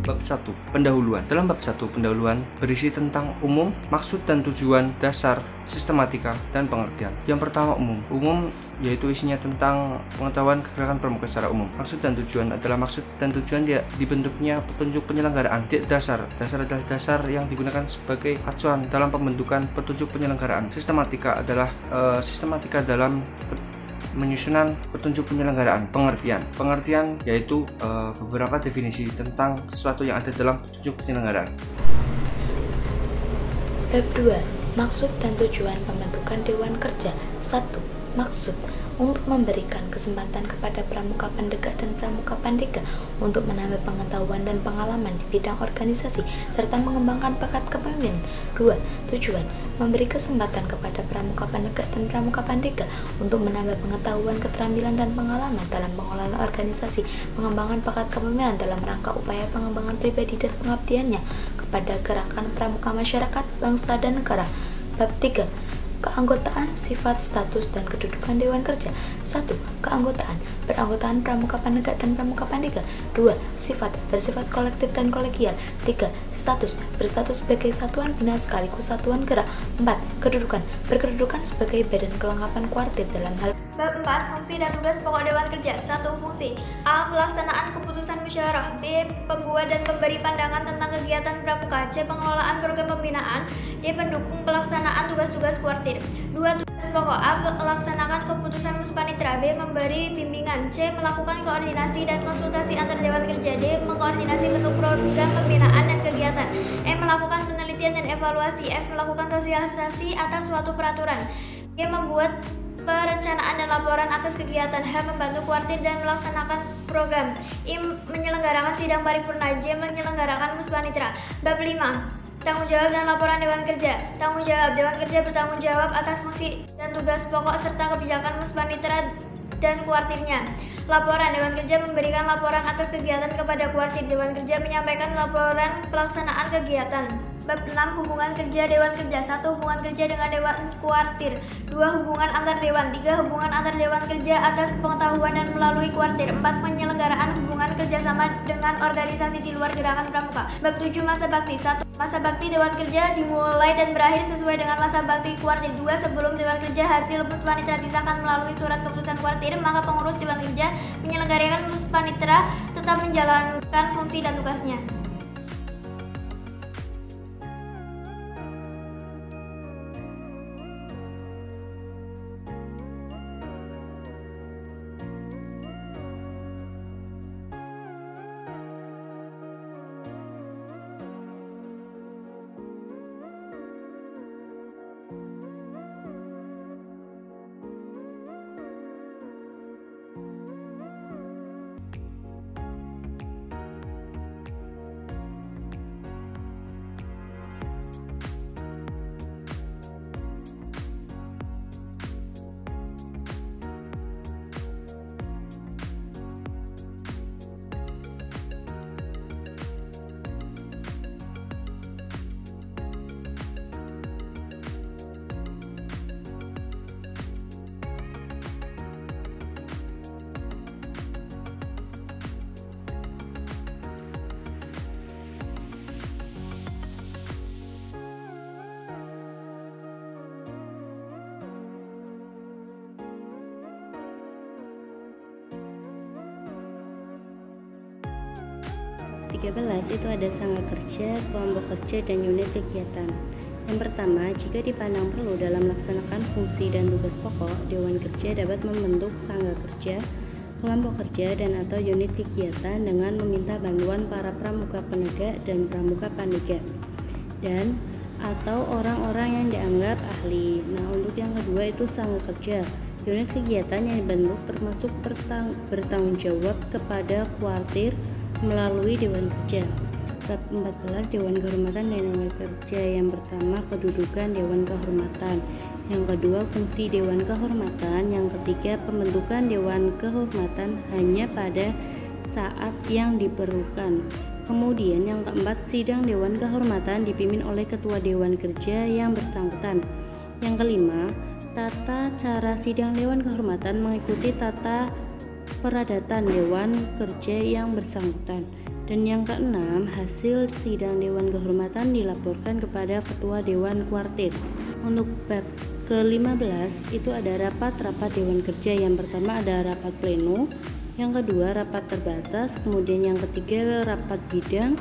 Bab 1. Pendahuluan. Dalam bab 1 pendahuluan berisi tentang umum, maksud dan tujuan, dasar, sistematika, dan pengertian. Yang pertama umum. Umum yaitu isinya tentang pengetahuan gerakan pramuka secara umum. Maksud dan tujuan adalah maksud dan tujuan dibentuknya petunjuk penyelenggaraan. Dasar adalah dasar yang digunakan sebagai acuan dalam pembentukan petunjuk penyelenggaraan. Sistematika adalah sistematika dalam menyusunan petunjuk penyelenggaraan. Pengertian yaitu beberapa definisi tentang sesuatu yang ada dalam petunjuk penyelenggaraan. Bab 2. Maksud dan tujuan pembentukan Dewan Kerja. 1. Maksud untuk memberikan kesempatan kepada pramuka pendegak dan pramuka pandega untuk menambah pengetahuan dan pengalaman di bidang organisasi serta mengembangkan bakat kepemimpinan. 2. Tujuan memberi kesempatan kepada pramuka pendegak dan pramuka pandega untuk menambah pengetahuan, keterampilan, dan pengalaman dalam pengelolaan organisasi, pengembangan bakat kepemimpinan dalam rangka upaya pengembangan pribadi dan pengabdiannya kepada gerakan pramuka masyarakat, bangsa, dan negara. Bab 3. Keanggotaan, sifat, status, dan kedudukan Dewan Kerja. 1. Keanggotaan, beranggotaan pramuka pendegak dan pramuka pandega. 2. Sifat, bersifat kolektif dan kolegial. 3. Status, berstatus sebagai satuan bina sekaligus satuan gerak. 4. Kedudukan, berkedudukan sebagai badan kelengkapan kuartir dalam hal. Bab 4. Fungsi dan tugas pokok Dewan Kerja. 1. Fungsi. A. Pelaksanaan keputusan musyawarah. B. Pembuat dan pemberi pandangan tentang kegiatan pramuka. C. Pengelolaan program pembinaan. D. Pendukung pelaksanaan tugas-tugas kuartir. 2. Tugas pokok. A. Melaksanakan keputusan muspanitra. B. Memberi bimbingan. C. Melakukan koordinasi dan konsultasi antar Dewan Kerja. D. Mengkoordinasi bentuk program pembinaan dan kegiatan. E. Melakukan penelitian dan evaluasi. F. Melakukan sosialisasi atas suatu peraturan. G. Membuat perencanaan dan laporan atas kegiatan. H. Membantu kuartir dan melaksanakan program. I. Menyelenggarakan sidang paripurna. J. Menyelenggarakan muspanitra. Bab 5. Tanggung jawab dan laporan Dewan Kerja. Tanggung jawab. Dewan Kerja bertanggung jawab atas fungsi dan tugas pokok serta kebijakan muspanitra dan kuartirnya. Laporan. Dewan Kerja memberikan laporan atas kegiatan kepada kuartir. Dewan Kerja menyampaikan laporan pelaksanaan kegiatan. Bab 6. Hubungan kerja Dewan Kerja. 1. Hubungan kerja dengan Dewan Kuartir. 2. Hubungan antar dewan. 3. Hubungan antar Dewan Kerja atas pengetahuan dan melalui kuartir. 4. Penyelenggaraan hubungan kerjasama dengan organisasi di luar gerakan pramuka. Bab 7. Masa bakti. 1. Masa bakti Dewan Kerja dimulai dan berakhir sesuai dengan masa bakti kuartir. 2. Sebelum Dewan Kerja hasil muspanitra disahkan melalui surat keputusan kuartir, maka pengurus Dewan Kerja menyelenggarakan muspanitra tetap menjalankan fungsi dan tugasnya. Bab 13 itu ada sangga kerja, kelompok kerja, dan unit kegiatan. Yang pertama, jika dipandang perlu dalam melaksanakan fungsi dan tugas pokok, Dewan Kerja dapat membentuk sangga kerja, kelompok kerja, dan atau unit kegiatan dengan meminta bantuan para pramuka penegak dan pramuka pandega dan atau orang-orang yang dianggap ahli. Nah, untuk yang kedua itu sangga kerja. Unit kegiatan yang dibentuk termasuk bertanggung jawab kepada kuartir melalui Dewan Kerja. Bab 14 Dewan Kehormatan dan Dewan Kerja. Yang pertama, kedudukan Dewan Kehormatan. Yang kedua, fungsi Dewan Kehormatan. Yang ketiga, pembentukan Dewan Kehormatan hanya pada saat yang diperlukan. Kemudian yang keempat, sidang Dewan Kehormatan dipimpin oleh Ketua Dewan Kerja yang bersangkutan. Yang kelima, tata cara sidang Dewan Kehormatan mengikuti tata peradatan Dewan Kerja yang bersangkutan. Dan yang keenam, hasil sidang Dewan Kehormatan dilaporkan kepada Ketua Dewan Kuartir. Untuk bab ke-15 itu ada rapat-rapat Dewan Kerja. Yang pertama ada rapat pleno, yang kedua rapat terbatas, kemudian yang ketiga rapat bidang,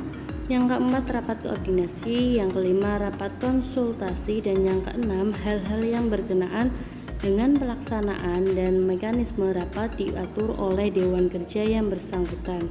yang keempat rapat koordinasi, yang kelima rapat konsultasi, dan yang keenam hal-hal yang berkenaan dengan pelaksanaan dan mekanisme rapat diatur oleh Dewan Kerja yang bersangkutan.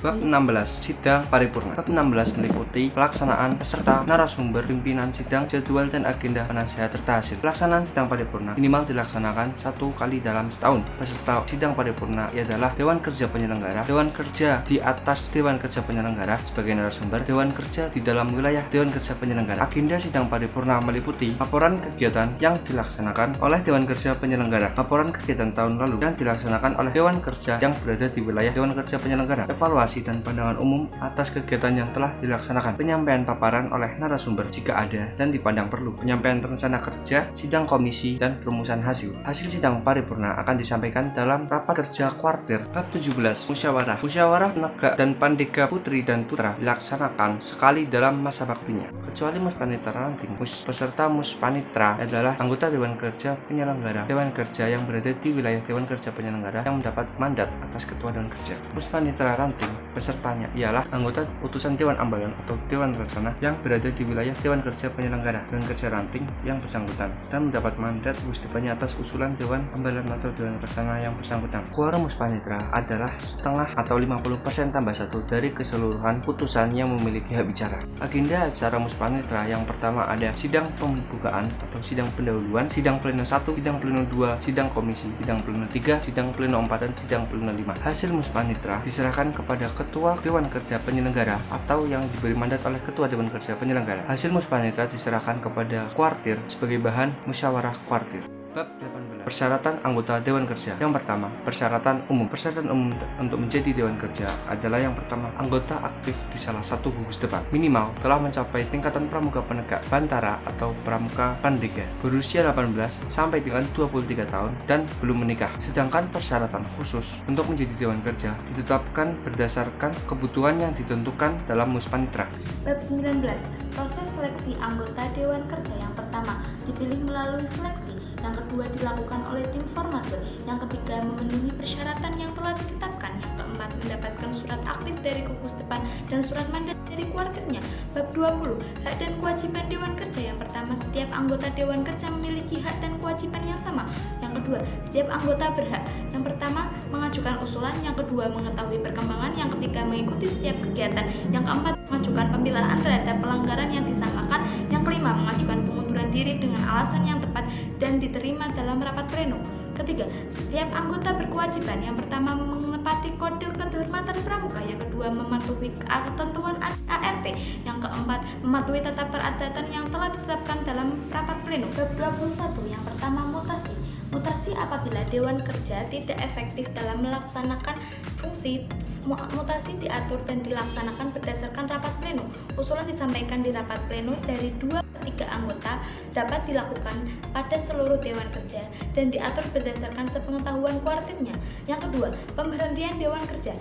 Bab 16 Sidang Paripurna. Bab 16 meliputi pelaksanaan peserta, narasumber, pimpinan sidang, jadwal dan agenda penasihat serta hasil. Pelaksanaan sidang paripurna minimal dilaksanakan 1 kali dalam setahun. Peserta sidang paripurna ialah Dewan Kerja Penyelenggara, Dewan Kerja di atas Dewan Kerja Penyelenggara sebagai narasumber, Dewan Kerja di dalam wilayah Dewan Kerja Penyelenggara. Agenda sidang paripurna meliputi laporan kegiatan yang dilaksanakan oleh Dewan Kerja Penyelenggara, laporan kegiatan tahun lalu yang dilaksanakan oleh Dewan Kerja yang berada di wilayah Dewan Kerja Penyelenggara, evaluasi dan pandangan umum atas kegiatan yang telah dilaksanakan, penyampaian paparan oleh narasumber jika ada dan dipandang perlu, penyampaian rencana kerja, sidang komisi, dan perumusan hasil. Hasil sidang paripurna akan disampaikan dalam rapat kerja kuartir. Bab 17 Musyawarah. Musyawarah penegak dan pandega putri dan putra dilaksanakan sekali dalam masa baktinya, kecuali muspanitra ranting. Peserta muspanitra adalah anggota Dewan Kerja Penyelenggara, Dewan Kerja yang berada di wilayah Dewan Kerja Penyelenggara yang mendapat mandat atas Ketua Dewan Kerja. Muspanitra ranting pesertanya ialah anggota putusan Dewan Ambalan atau Dewan Rencana yang berada di wilayah Dewan Kerja Penyelenggara, Dewan Kerja ranting yang bersangkutan dan mendapat mandat gustipannya atas usulan Dewan Ambalan atau Dewan Rencana yang bersangkutan. Quorum muspanitra adalah setengah atau 50% tambah 1 dari keseluruhan putusan yang memiliki hak bicara. Agenda acara muspanitra yang pertama ada sidang pembukaan atau sidang pendahuluan, sidang pleno 1, sidang pleno 2, sidang komisi, sidang pleno 3, sidang pleno 4, dan sidang pleno 5. Hasil muspanitra diserahkan kepada Ketua Dewan Kerja Penyelenggara atau yang diberi mandat oleh Ketua Dewan Kerja Penyelenggara. Hasil muspanitra diserahkan kepada kuartir sebagai bahan musyawarah kuartir. Bab 18 Persyaratan anggota Dewan Kerja. Yang pertama, persyaratan umum. Persyaratan umum untuk menjadi Dewan Kerja adalah yang pertama, anggota aktif di salah satu gugus depan, minimal telah mencapai tingkatan pramuka penegak, bantara atau pramuka pandega, berusia 18 sampai dengan 23 tahun dan belum menikah. Sedangkan persyaratan khusus untuk menjadi Dewan Kerja ditetapkan berdasarkan kebutuhan yang ditentukan dalam muspanitra. Bab 19 Proses seleksi anggota Dewan Kerja. Yang pertama, dipilih melalui seleksi. Yang kedua, dilakukan oleh tim formatur. Yang ketiga, memenuhi persyaratan yang telah ditetapkan. Yang keempat, mendapatkan surat aktif dari gugus depan dan surat mandat dari kuartirnya. Bab 20 Hak dan kewajiban Dewan Kerja. Yang pertama, setiap anggota Dewan Kerja memiliki hak dan kewajiban yang sama. Yang kedua, setiap anggota berhak. Yang pertama, mengajukan usulan. Yang kedua, mengetahui perkembangan. Yang ketiga, mengikuti setiap kegiatan. Yang keempat, mengajukan pembelaan terhadap pelanggaran yang disangkakan. Yang kelima, mengajukan pengunduran diri dengan alasan yang tepat dan diterima dalam rapat pleno. Ketiga, setiap anggota berkewajiban. Yang pertama, menepati kode kehormatan pramuka. Yang kedua, mematuhi ketentuan ART. Yang keempat, mematuhi tata peradatan yang telah ditetapkan dalam rapat pleno. Bab 21 yang pertama, mutasi. Mutasi apabila Dewan Kerja tidak efektif dalam melaksanakan fungsi. Mutasi diatur dan dilaksanakan berdasarkan rapat pleno. Usulan disampaikan di rapat pleno dari 2/3 anggota dapat dilakukan pada seluruh Dewan Kerja dan diatur berdasarkan sepengetahuan kuartirnya. Yang kedua, pemberhentian Dewan Kerja.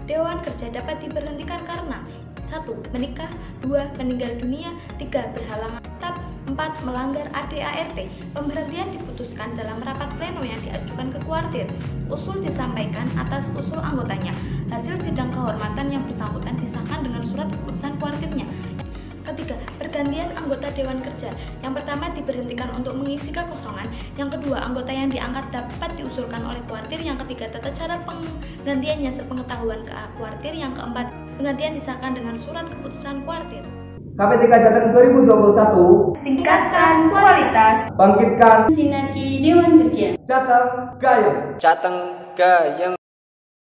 Dewan Kerja dapat diberhentikan karena 1. Menikah, 2. Meninggal dunia, 3. Berhalangan tetap, 4. Melanggar ADART. Pemberhentian diputuskan dalam rapat pleno yang diajukan ke kuartir. Usul disampaikan atas usul anggotanya. Hasil sidang kehormatan yang bersangkutan disahkan dengan surat keputusan kuartirnya. Ketiga, pergantian anggota Dewan Kerja. Yang pertama, diberhentikan untuk mengisi kekosongan. Yang kedua, anggota yang diangkat dapat diusulkan oleh kuartir. Yang ketiga, tata cara penggantiannya sepengetahuan ke kuartir. Yang keempat, penggantian disahkan dengan surat keputusan kuartir. KP3 Jateng 2021. Tingkatkan kualitas. Bangkitkan sinergi Dewan Kerja. Jateng Gayeng. Jateng Gayeng.